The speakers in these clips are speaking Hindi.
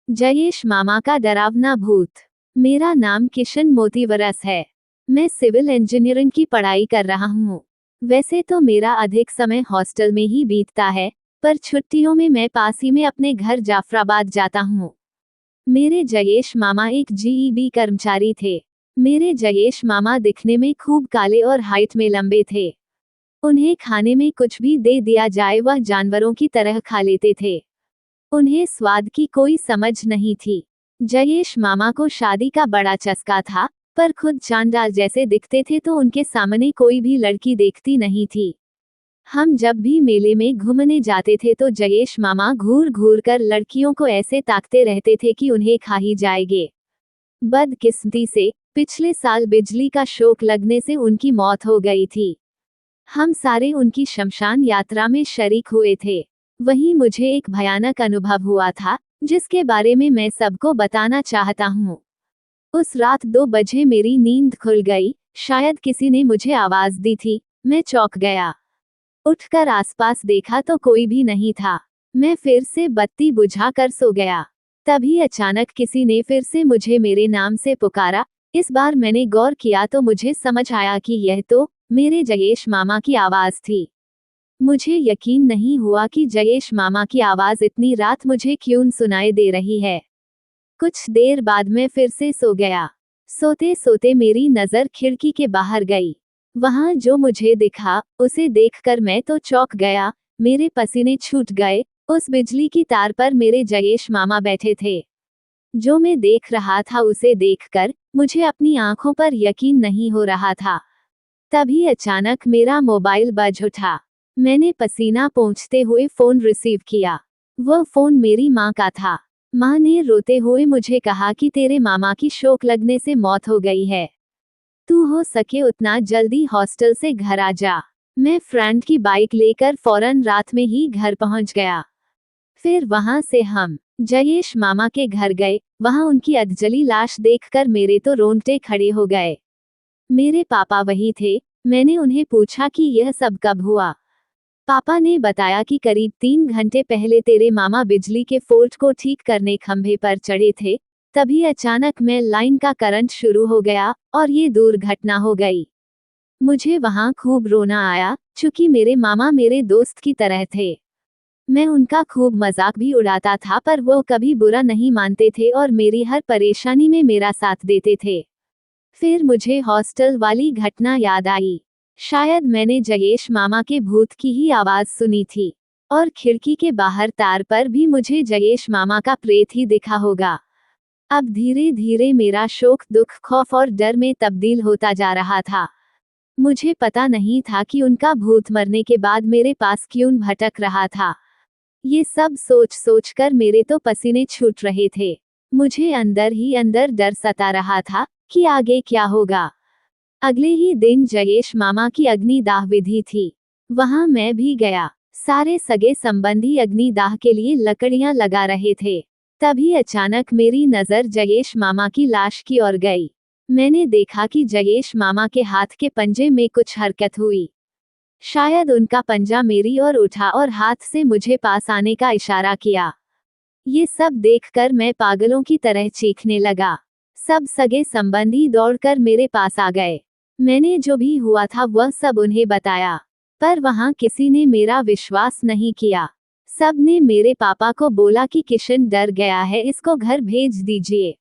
जयेश मामा का डरावना भूत। मेरा नाम किशन मोतीवरस है। मैं सिविल इंजीनियरिंग की पढ़ाई कर रहा हूँ। वैसे तो मेरा अधिक समय हॉस्टल में ही बीतता है, पर छुट्टियों में मैं पास ही में अपने घर जाफराबाद जाता हूँ। मेरे जयेश मामा एक जीईबी कर्मचारी थे। मेरे जयेश मामा दिखने में खूब काले और हाइट में लंबे थे। उन्हें खाने में कुछ भी दे दिया जाए वह जानवरों की तरह खा लेते थे। उन्हें स्वाद की कोई समझ नहीं थी। जयेश मामा को शादी का बड़ा चस्का था, पर खुद चांडाल जैसे दिखते थे तो उनके सामने कोई भी लड़की देखती नहीं थी। हम जब भी मेले में घूमने जाते थे तो जयेश मामा घूर घूर कर लड़कियों को ऐसे ताकते रहते थे कि उन्हें खा ही जाएंगे। बदकिस्मती से पिछले साल बिजली का शॉक लगने से उनकी मौत हो गई थी। हम सारे उनकी शमशान यात्रा में शरीक हुए थे। वहीं मुझे एक भयानक अनुभव हुआ था, जिसके बारे में मैं सबको बताना चाहता हूँ। उस रात 2 बजे मेरी नींद खुल गई। शायद किसी ने मुझे आवाज दी थी। मैं चौंक गया। उठकर आसपास देखा तो कोई भी नहीं था। मैं फिर से बत्ती बुझाकर सो गया। तभी अचानक किसी ने फिर से मुझे मेरे नाम से पुकारा। इस बार मैंने गौर किया तो मुझे समझ आया कि यह तो मेरे जयेश मामा की आवाज थी। मुझे यकीन नहीं हुआ कि जयेश मामा की आवाज इतनी रात मुझे क्यों सुनाई दे रही है। कुछ देर बाद मैं फिर से सो गया। सोते सोते मेरी नजर खिड़की के बाहर गई। वहां जो मुझे दिखा, उसे देखकर मैं तो चौंक गया। मेरे पसीने छूट गए। उस बिजली की तार पर मेरे जयेश मामा बैठे थे। जो मैं देख रहा था उसे देखकर मुझे अपनी आंखों पर यकीन नहीं हो रहा था। तभी अचानक मेरा मोबाइल बज उठा। मैंने पसीना पोंछते हुए फोन रिसीव किया। वह फोन मेरी माँ का था। माँ ने रोते हुए मुझे कहा कि तेरे मामा की शॉक लगने से मौत हो गई है। तू हो सके उतना जल्दी हॉस्टल से घर आ जा। मैं फ्रेंड की बाइक लेकर फौरन रात में ही घर पहुंच गया। फिर वहां से हम जयेश मामा के घर गए। वहां उनकी अधजली लाश देखकर मेरे तो रोंगटे खड़े हो गए। मेरे पापा वही थे। मैंने उन्हें पूछा कि यह सब कब हुआ। पापा ने बताया कि करीब 3 घंटे पहले तेरे मामा बिजली के फॉल्ट को ठीक करने खंभे पर चढ़े थे। तभी अचानक में लाइन का करंट शुरू हो गया और ये दुर्घटना हो गई। मुझे वहां खूब रोना आया, चूंकि मेरे मामा मेरे दोस्त की तरह थे। मैं उनका खूब मजाक भी उड़ाता था, पर वो कभी बुरा नहीं मानते थे और मेरी हर परेशानी में मेरा साथ देते थे। फिर मुझे हॉस्टल वाली घटना याद आई। शायद मैंने जयेश मामा के भूत की ही आवाज सुनी थी। और खिड़की के बाहर तार पर भी मुझे जयेश मामा का प्रेत ही दिखा होगा। अब धीरे धीरे मेरा शोक, दुख, खौफ और डर में तब्दील होता जा रहा था। मुझे पता नहीं था कि उनका भूत मरने के बाद मेरे पास क्यों भटक रहा था। ये सब सोच सोच कर मेरे तो पसीने छूट रहे थे। मुझे अंदर ही अंदर डर सता रहा था कि आगे क्या होगा। अगले ही दिन जयेश मामा की अग्निदाह विधि थी। वहां मैं भी गया। सारे सगे संबंधी अग्निदाह के लिए लकड़ियां लगा रहे थे। तभी अचानक मेरी नजर जयेश मामा की लाश की ओर गई। मैंने देखा कि जयेश मामा के हाथ के पंजे में कुछ हरकत हुई। शायद उनका पंजा मेरी ओर उठा और हाथ से मुझे पास आने का इशारा किया। ये सब देखकर मैं पागलों की तरह चीखने लगा। सब सगे संबंधी दौड़कर मेरे पास आ गए। मैंने जो भी हुआ था वह सब उन्हें बताया, पर वहां किसी ने मेरा विश्वास नहीं किया। सब ने मेरे पापा को बोला कि किशन डर गया है, इसको घर भेज दीजिए।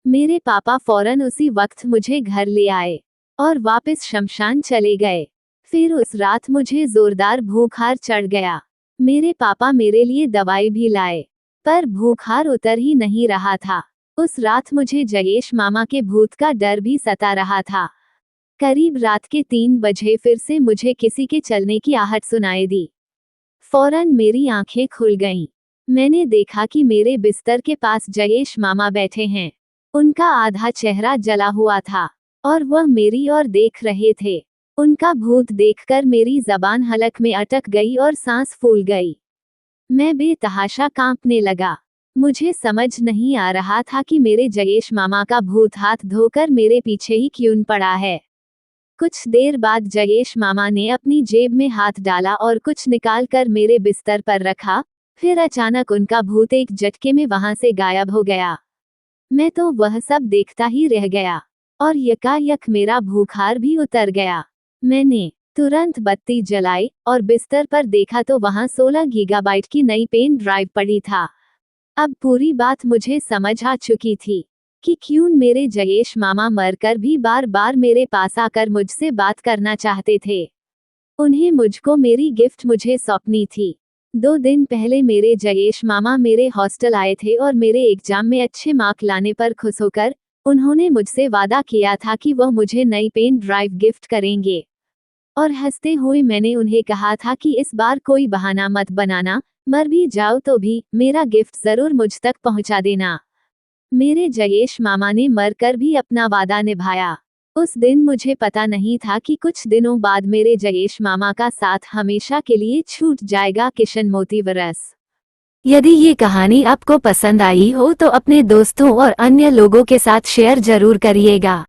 मेरे पापा फौरन उसी वक्त मुझे घर ले आए और वापस शमशान चले गए। फिर उस रात मुझे जोरदार भूखार चढ़ गया। मेरे पापा मेरे लिए दवाई भी लाए, पर भूखार उतर ही नहीं रहा था। उस रात मुझे जयेश मामा के भूत का डर भी सता रहा था। करीब रात के 3 बजे फिर से मुझे किसी के चलने की आहट सुनाई दी। फौरन मेरी आंखें खुल गईं। मैंने देखा कि मेरे बिस्तर के पास जयेश मामा बैठे हैं। उनका आधा चेहरा जला हुआ था और वह मेरी ओर देख रहे थे। उनका भूत देखकर मेरी जबान हलक में अटक गई और सांस फूल गई। मैं बेतहाशा कांपने लगा। मुझे समझ नहीं आ रहा था कि मेरे जयेश मामा का भूत हाथ धोकर मेरे पीछे ही क्यों पड़ा है। कुछ देर बाद जयेश मामा ने अपनी जेब में हाथ डाला और कुछ निकाल कर मेरे बिस्तर पर रखा। फिर अचानक उनका भूत एक झटके में वहां से गायब हो गया। मैं तो वह सब देखता ही रह गया और यकायक मेरा बुखार भी उतर गया। मैंने तुरंत बत्ती जलाई और बिस्तर पर देखा तो वहां 16 गीगाबाइट की नई पेन ड्राइव पड़ी था। अब पूरी बात मुझे समझ आ चुकी थी कि क्यों मेरे जयेश मामा मरकर भी बार बार मेरे पास आकर मुझसे बात करना चाहते थे। उन्हें मुझको मेरी गिफ्ट मुझे सौंपनी थी। 2 दिन पहले मेरे जयेश मामा मेरे हॉस्टल आए थे और मेरे एग्जाम में अच्छे मार्क लाने पर खुश होकर उन्होंने मुझसे वादा किया था कि वह मुझे नई पेन ड्राइव गिफ्ट करेंगे। और हंसते हुए मैंने उन्हें कहा था कि इस बार कोई बहाना मत बनाना, मर भी जाओ तो भी मेरा गिफ्ट जरूर मुझ तक पहुंचा देना। मेरे जयेश मामा ने मरकर भी अपना वादा निभाया। उस दिन मुझे पता नहीं था कि कुछ दिनों बाद मेरे जयेश मामा का साथ हमेशा के लिए छूट जाएगा। किशन मोतीवरस। यदि ये कहानी आपको पसंद आई हो तो अपने दोस्तों और अन्य लोगों के साथ शेयर जरूर करिएगा।